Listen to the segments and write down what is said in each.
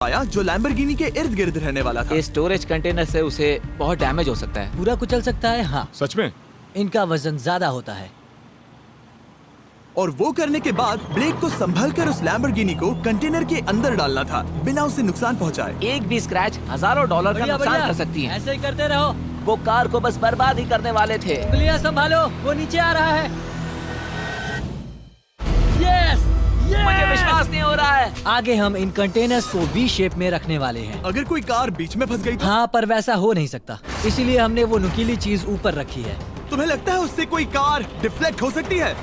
आया जो लैम्बोर्गिनी के इर्द गिर्द रहने वाला था। इस स्टोरेज कंटेनर से उसे बहुत डैमेज हो सकता है। पूरा कुचल सकता है। हाँ, सच में? इनका वजन ज्यादा होता है। और वो करने के बाद ब्लेक को संभलकर उस लैम्बोर्गिनी को कंटेनर के अंदर डालना था बिना उसे नुकसान पहुंचाए। एक भी स्क्रैच हजारों डॉलर का नुकसान कर सकती है। ऐसे ही करते रहो। वो कार को बस बर्बाद ही करने वाले थे। उंगलियां संभालो, वो नीचे आ रहा है। यस, मुझे विश्वास नहीं हो रहा है। आगे हम इन कंटेनर्स को वी शेप में रखने वाले हैं। अगर कोई कार बीच में फंस गई तो? हाँ, पर वैसा हो नहीं सकता, इसीलिए हमने वो नुकीली चीज ऊपर रखी है। तुम्हें लगता है उससे कोई कार डिफ्लेक्ट हो सकती है?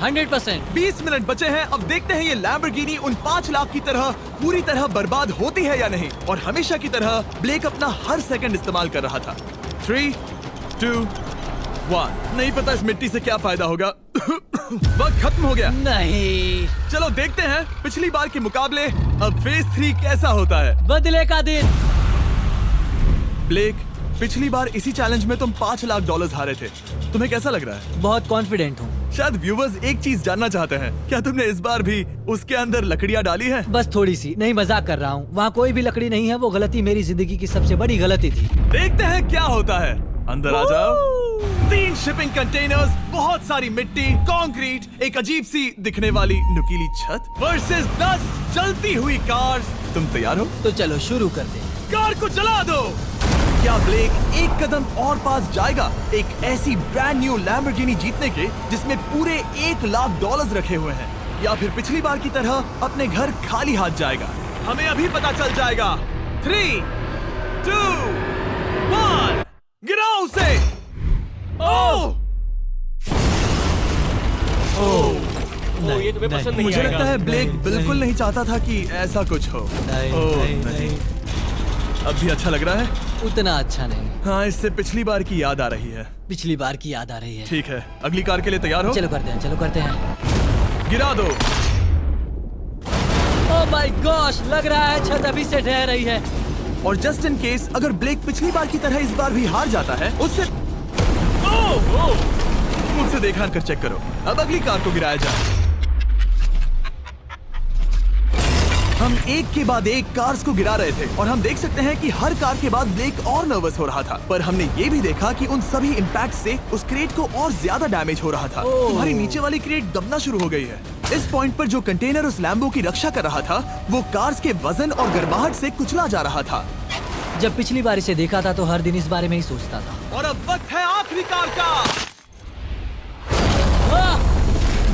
100%। 20 मिनट बचे हैं। अब देखते हैं ये लैम्बोर्गिनी उन 5 लाख की तरह पूरी तरह बर्बाद होती है या नहीं। और हमेशा की तरह ब्लेक अपना हर सेकंड इस्तेमाल कर रहा था। 3, 2, 1। नहीं पता इस मिट्टी से क्या फायदा होगा। वक्त खत्म हो गया। नहीं, चलो देखते हैं पिछली बार के मुकाबले अब फेज 3 कैसा होता है। बदले का दिन। ब्लेक, पिछली बार इसी चैलेंज में तुम $5 लाख हारे थे। तुम्हें कैसा लग रहा है? बहुत कॉन्फिडेंट हूँ। शायद व्यूवर्स एक चीज जानना चाहते हैं, क्या तुमने इस बार भी उसके अंदर लकड़ियाँ डाली हैं? बस थोड़ी सी, नहीं मजाक कर रहा हूँ। वहाँ कोई भी लकड़ी नहीं है। वो गलती मेरी जिंदगी की सबसे बड़ी गलती थी। देखते हैं क्या होता है। अंदर आ जाओ। 3 शिपिंग कंटेनर्स, बहुत सारी मिट्टी, कंक्रीट, एक अजीब सी दिखने वाली नुकीली छत वर्सेस 10 जलती हुई कार्स। तुम तैयार हो? तो चलो शुरू कर दे। कार को चला दो। क्या ब्लेक एक कदम और पास जाएगा एक ऐसी ब्रांड न्यू लैम्बोर्गिनी जीतने के जिसमें पूरे $1 लाख रखे हुए हैं, या फिर पिछली बार की तरह अपने घर खाली हाथ जाएगा? हमें अभी पता चल जाएगा। 3, 2, 1, गिराओ उसे। ओह! नहीं, ये तुम्हें पसंद नहीं मुझे आएगा। लगता है ब्लेक नहीं, बिल्कुल नहीं। नहीं चाहता था कि ऐसा कुछ हो। नहीं, ओह, नहीं, नहीं, अब भी अच्छा लग रहा है? उतना अच्छा नहीं। हाँ, इससे पिछली बार की याद आ रही है। पिछली बार की याद आ रही है। ठीक है, अगली कार के लिए तैयार हो? चलो करते हैं, चलो करते हैं। गिरा दो। ओह माय गॉश, लग रहा है छत अभी से ढह रही है। और जस्ट इन केस अगर ब्लेक पिछली बार की तरह इस बार भी हार जाता है, उससे मुझसे देखा कर चेक करो। अब अगली कार को गिराया जाए। हम एक के बाद एक कार्स को गिरा रहे थे और हम देख सकते हैं कि हर कार के बाद ब्लेक और नर्वस हो रहा था। पर हमने ये भी देखा कि उन सभी इम्पैक्ट से उस क्रेट को और ज्यादा डैमेज हो रहा था। तुम्हारी नीचे वाली क्रेट दबना शुरू हो गई है। इस पॉइंट पर जो कंटेनर उस लैम्बो की रक्षा कर रहा था वो कार्स के वजन और गर्माहट से कुचला जा रहा था। जब पिछली बार इसे देखा था तो हर दिन इस बारे में ही सोचता था। और अब वक्त है आखिरी कार का।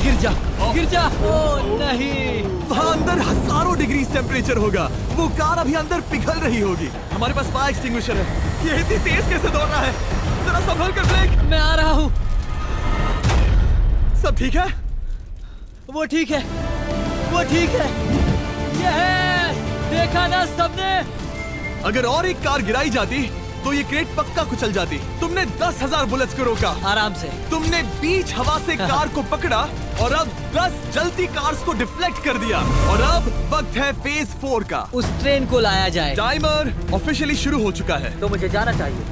गिर जा, गिर जा। ओह नहीं। वहाँ अंदर हजारों डिग्री टेम्परेचर होगा। वो कार अभी अंदर पिघल रही होगी। हमारे पास फायर एक्सटिंग्विशर है। ये इतनी तेज कैसे दौड़ रहा है? जरा संभल कर ब्लेक। मैं आ रहा हूँ। सब ठीक है? वो ठीक है, वो ठीक है। ये है, देखा ना सबने। अगर और एक कार गिराई जाती तो ये क्रेट पक्का कुचल जाती। तुमने 10,000 बुलेट्स को रोका। आराम से। तुमने बीच हवा से कार को पकड़ा और अब 10 जलती कार्स को डिफ्लेक्ट कर दिया। और अब वक्त है फेज 4 का। उस ट्रेन को लाया जाए। टाइमर ऑफिशियली शुरू हो चुका है। तो मुझे जाना चाहिए।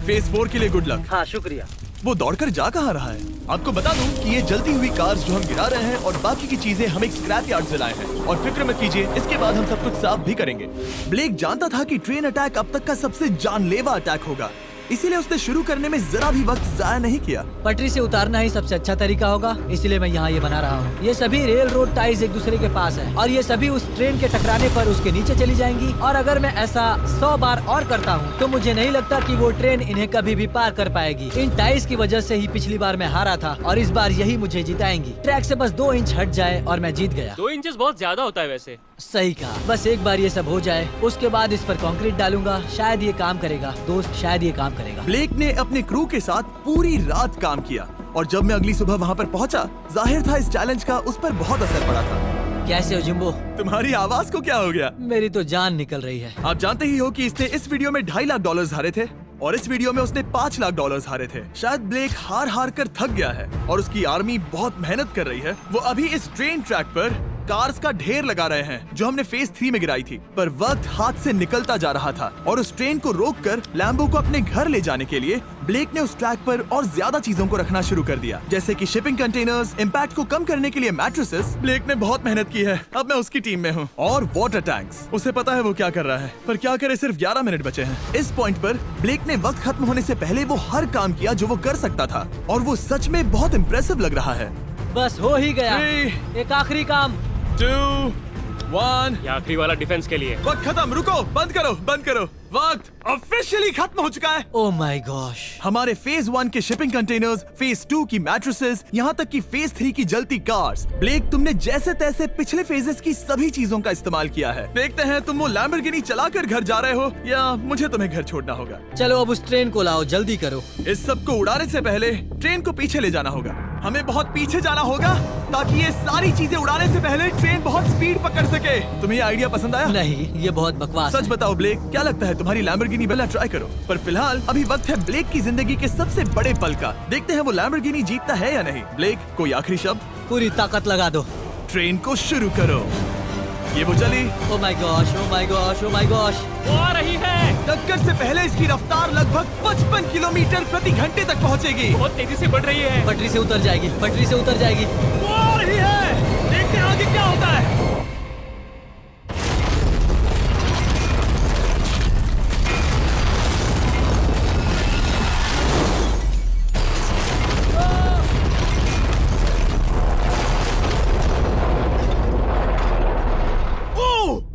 फेज 4 के लिए गुड लक। हाँ, शुक्रिया। वो दौड़कर जा कहाँ रहा है? आपको बता दूं कि ये जलती हुई कार्स जो हम गिरा रहे हैं और बाकी की चीजें हम एक स्क्रैप यार्ड से लाए हैं। और फिक्र मत कीजिए, इसके बाद हम सब कुछ साफ भी करेंगे। ब्लेक जानता था कि ट्रेन अटैक अब तक का सबसे जानलेवा अटैक होगा, इसीलिए उसने शुरू करने में जरा भी वक्त जाया नहीं किया। पटरी से उतारना ही सबसे अच्छा तरीका होगा, इसलिए मैं यहाँ ये बना रहा हूँ। ये सभी रेल रोड टाइज एक दूसरे के पास है और ये सभी उस ट्रेन के टकराने पर उसके नीचे चली जाएंगी। और अगर मैं ऐसा 100 बार और करता हूँ तो मुझे नहीं लगता कि वो ट्रेन इन्हें कभी भी पार कर पाएगी। इन टाइज की वजह से ही पिछली बार मैं हारा था और इस बार यही मुझे जिताएंगी। ट्रैक से बस 2 इंच हट जाए और मैं जीत गया। 2 इंचेस बहुत ज्यादा होता है वैसे। सही कहा। बस एक बार ये सब हो जाए, उसके बाद इस पर कंक्रीट डालूंगा। शायद ये काम करेगा दोस्त, शायद ये काम करेगा। ब्लेक ने अपने क्रू के साथ पूरी रात काम किया और जब मैं अगली सुबह वहाँ पर पहुँचा, जाहिर था इस चैलेंज का उस पर बहुत असर पड़ा था। कैसे हो जिम्बो? तुम्हारी आवाज को क्या हो गया? मेरी तो जान निकल रही है। आप जानते ही हो कि इसने इस वीडियो में $2.5 लाख हारे थे और इस वीडियो में उसने $5 लाख हारे थे। शायद ब्लेक हार हार कर थक गया है और उसकी आर्मी बहुत मेहनत कर रही है। वो अभी इस ट्रेन ट्रैक पर कार्स का ढेर लगा रहे हैं जो हमने फेज 3 में गिराई थी। पर वक्त हाथ से निकलता जा रहा था और उस ट्रेन को रोककर लैम्बो को अपने घर ले जाने के लिए ब्लेक ने उस ट्रैक पर और ज्यादा चीजों को रखना शुरू कर दिया, जैसे कि शिपिंग कंटेनर्स, इम्पैक्ट को कम करने के लिए मैट्रेसेस। ब्लेक ने बहुत मेहनत की है, अब मैं उसकी टीम में हूँ। और वाटर टैंक्स, उसे पता है वो क्या कर रहा है, पर क्या करे, सिर्फ 11 मिनट बचे हैं। इस पॉइंट पर ब्लेक ने वक्त खत्म होने से पहले वो हर काम किया जो वो कर सकता था और वो सच में बहुत इम्प्रेसिव लग रहा है। बस हो ही गया। 3, एक आखिरी काम। 2, 1। ये आखिरी वाला डिफेंस के लिए। वक्त खत्म, रुको, बंद करो, बंद करो। वक्त ऑफिशियली खत्म हो चुका है। Oh my gosh. हमारे फेज 1 के शिपिंग कंटेनर्स, फेज 2 की मैट्रेसेस, यहाँ तक कि फेज 3 की जलती कार्स। ब्लेक, तुमने जैसे तैसे पिछले फेजेस की सभी चीजों का इस्तेमाल किया है। देखते हैं तुम वो लैम्बोर्गिनी चलाकर घर जा रहे हो या मुझे तुम्हें घर छोड़ना होगा। चलो अब उस ट्रेन को लाओ, जल्दी करो। इस सब को उड़ाने से पहले ट्रेन को पीछे ले जाना होगा। हमें बहुत पीछे जाना होगा ताकि ये सारी चीजें उड़ाने से पहले ट्रेन बहुत स्पीड पकड़ सके। तुम्हें ये आइडिया पसंद आया? नहीं, ये बहुत बकवास सच है। बताओ ब्लेक, क्या लगता है तुम्हारी लैम्बोर्गिनी पहले ट्राई करो। पर फिलहाल अभी वक्त है ब्लेक की जिंदगी के सबसे बड़े पल का। देखते हैं वो लैम्बोर्गिनी जीतता है या नहीं। ब्लेक, कोई आखिरी शब्द? पूरी ताकत लगा दो। ट्रेन को शुरू करो। ये वो चली। Oh my gosh, oh my gosh, oh my gosh. वो आ रही है। टक्कर से पहले इसकी रफ्तार लगभग 55 किलोमीटर प्रति घंटे तक पहुंचेगी। बहुत तेजी से बढ़ रही है। पटरी से उतर जाएगी, पटरी से उतर जाएगी। वो आ रही है। देखते हैं आगे क्या होता है।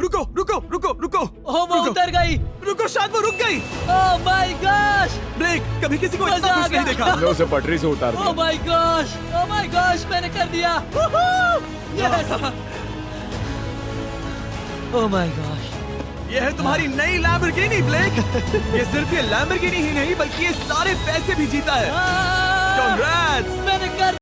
रुको रुको रुको रुको। ओह वो रुको, उतर गई। रुको, शायद वो रुक गई। Oh my gosh. ब्लेक, कभी किसी को मजा इतना आ खुश नहीं गया। देखा। हमने उसे पटरी से उतार ओह दिया। My gosh, oh my gosh, मैंने कर दिया। यस। Oh my gosh. ये है तुम्हारी नई लैम्बोर्गिनी ब्लेक। ये सिर्फ ये लैम्बोर्गिनी ही नहीं बल्कि ये सारे पैसे भी जीता है। Ah! Congrats! मैंने कर